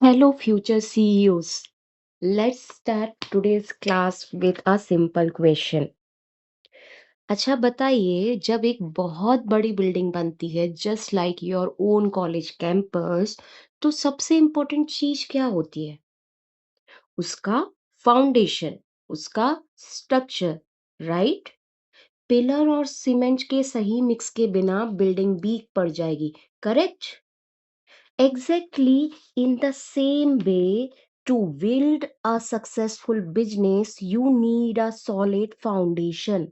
Hello, future CEOs. Let's start today's class with a simple question. अच्छा बताइए, जब एक बहुत बड़ी बिल्डिंग बनती है, just like your own college campus, तो सबसे इम्पोर्टेंट चीज क्या होती है? उसका फाउंडेशन, उसका स्ट्रक्चर, राइट? पिलर और सीमेंट के सही मिक्स के बिना बिल्डिंग वीक पड़ जाएगी, correct? Exactly in the same way, to build a successful business, you need a solid foundation.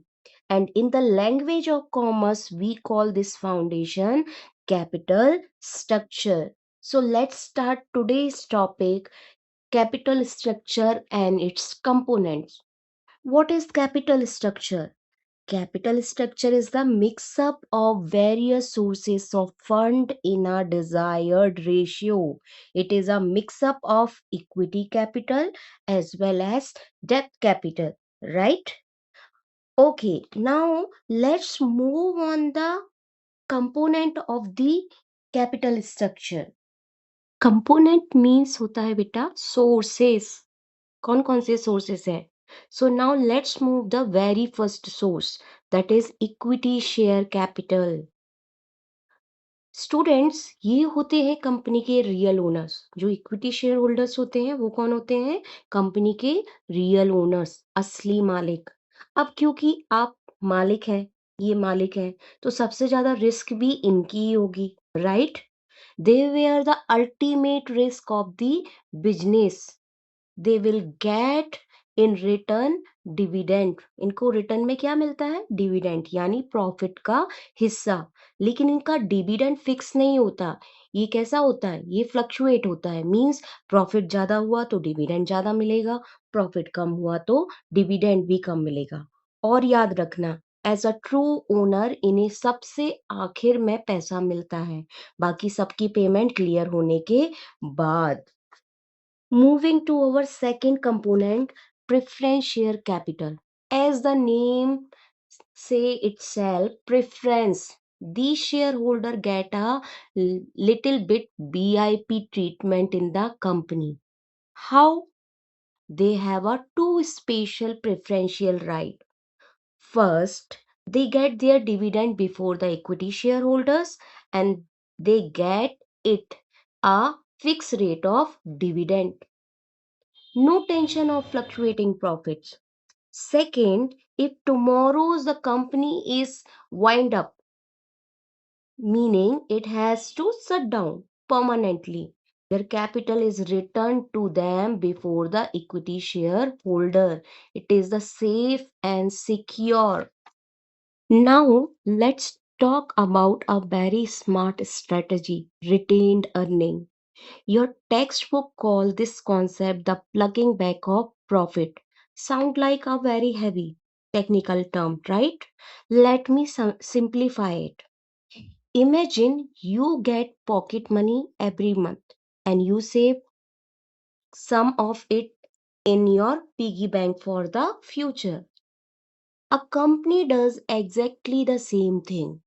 And in the language of commerce, we call this foundation capital structure. So let's start today's topic capital structure and its components. What is capital structure? Capital structure is the mix up of various sources of fund in a desired ratio. It is a mix up of equity capital as well as debt capital, right? Okay, now let's move on the component of the capital structure. Component means होता है बेटा sources. कौन कौन से sources हैं? So now let's move the very first source, that is equity share capital. Students, ये होते हैं कंपनी के रियल ओनर्स। जो इक्विटी शेयर होल्डर्स होते हैं वो कौन होते हैं? कंपनी के रियल ओनर्स, असली मालिक। अब क्योंकि आप मालिक हैं, ये मालिक हैं, तो सबसे ज्यादा रिस्क भी इनकी ही होगी, right? They bear the ultimate risk of the business. They will get in return dividend. इनको रिटर्न में क्या मिलता है? डिविडेंड, यानी प्रॉफिट का हिस्सा। लेकिन इनका डिविडेंड फिक्स नहीं होता। ये कैसा होता है? ये फ्लक्चुएट होता है। मींस प्रॉफिट ज्यादा हुआ तो डिविडेंड ज्यादा मिलेगा, प्रॉफिट कम हुआ तो डिविडेंड भी कम मिलेगा। और याद रखना, एज अ ट्रू ओनर इन्हें सबसे आखिर में पैसा मिलता है, बाकी सबकी पेमेंट क्लियर होने के बाद। Moving to our second component, preference share capital. As the name say itself, preference. These shareholder get a little bit BIP treatment in the company. How? They have a two special preferential right. First, they get their dividend before the equity shareholders, and they get it a fixed rate of dividend. No tension of fluctuating profits. Second, if tomorrow's the company is wind up, meaning it has to shut down permanently, their capital is returned to them before the equity shareholder. It is the safe and secure. Now let's talk about a very smart strategy, retained earning. Your textbook call this concept the plugging back of profit. Sound like a very heavy technical term, right? Let me simplify it. Imagine you get pocket money every month and you save some of it in your piggy bank for the future. A company does exactly the same thing.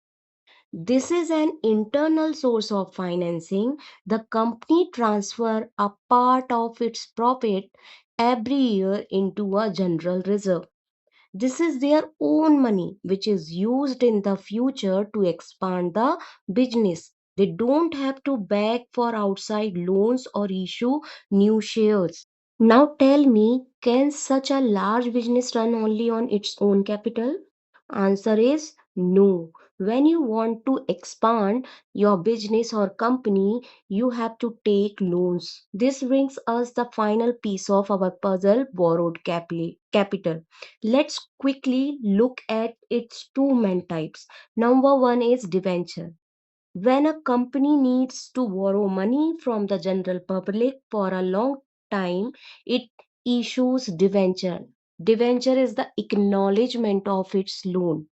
This is an internal source of financing. The company transfer a part of its profit every year into a general reserve. This is their own money which is used in the future to expand the business. They don't have to beg for outside loans or issue new shares. Now tell me, can such a large business run only on its own capital? Answer is no. When you want to expand your business or company, you have to take loans. This brings us the final piece of our puzzle, borrowed capital. Let's quickly look at its two main types. Number one is debenture. When a company needs to borrow money from the general public for a long time, it issues debenture. Debenture is the acknowledgement of its loan.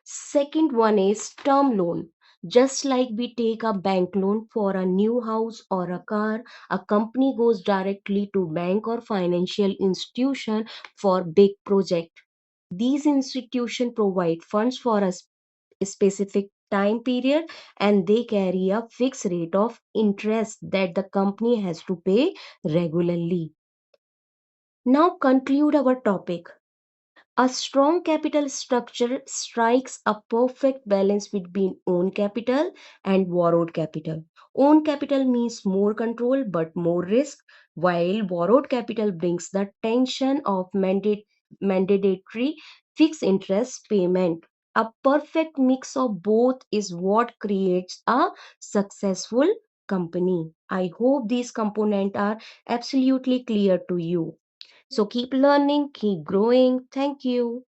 Second one is term loan. Just like we take a bank loan for a new house or a car, a company goes directly to bank or financial institution for big project. These institutions provide funds for a specific time period, and they carry a fixed rate of interest that the company has to pay regularly. Now conclude our topic. A strong capital structure strikes a perfect balance between own capital and borrowed capital. Own capital means more control but more risk, while borrowed capital brings the tension of mandatory fixed interest payment. A perfect mix of both is what creates a successful company. I hope these components are absolutely clear to you. So keep learning, keep growing. Thank you.